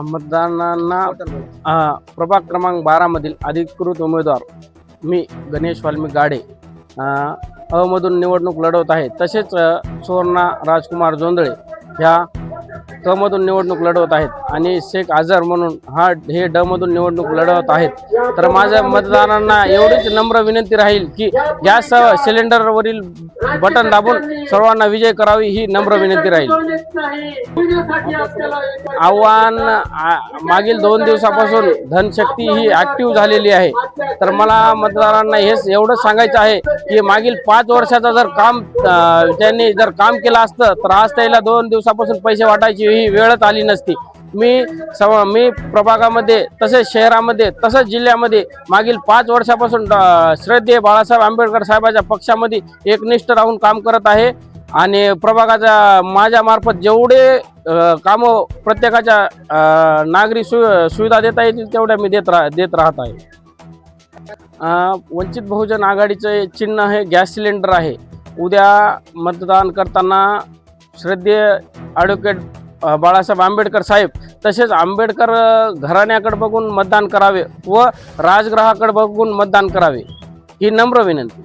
मतदारांना प्रभाग क्रमांक 12 मधील अधिकृत उमेदवार मी गणेश वाल्मिक गाडे अ मधून निवडणूक लढवत आहे। तसेच सुवर्णा राजकुमार जोंधळे ह्या क मधून निवडणूक लढवत आहेत आणि शेख आझर म्हणून हे ड मधून निवडणूक लढवत आहेत। तर माझ्या मतदारांना एवढीच नम्र विनंती राहील की गॅस सिलेंडरवरील बटन दाबून सर्वांना विजय करावी ही नम्र विनंती राहील। आव्हान मागील 2 दिवसापासून धनशक्ती ही ऍक्टिव्ह झालेली आहे। तर मला मतदारांना हेच एवढं सांगायचं आहे की मागील 5 वर्षाचा जर काम त्यांनी जर काम केलं असतं तर आज त्याला 2 दिवसापासून पैसे वाटायची ही वेळच आली नसती। मी प्रभागामध्ये तसेच शहरामध्ये तसेच जिल्ह्यामध्ये मागील 5 वर्षापासून श्रद्धेय बाळासाहेब आंबेडकर साहेबांच्या पक्षामध्ये एकनिष्ठ राहून काम करत आहे आणि प्रभागाच्या माझ्या मार्फत जेवढे कामं प्रत्येकाच्या नागरी सुविधा देता येतील तेवढ्या मी देत राहत आहे। वंचित बहुजन आघाडीचे चिन्ह हे गॅस सिलेंडर आहे। उद्या मतदान करताना श्रद्धेय ॲडव्होकेट बाळासाहेब आंबेडकर साहेब तसेच आंबेडकर घराण्याकडे बघून मतदान करावे व राजगृहाकडे बघून मतदान करावे ही नम्र विनंती।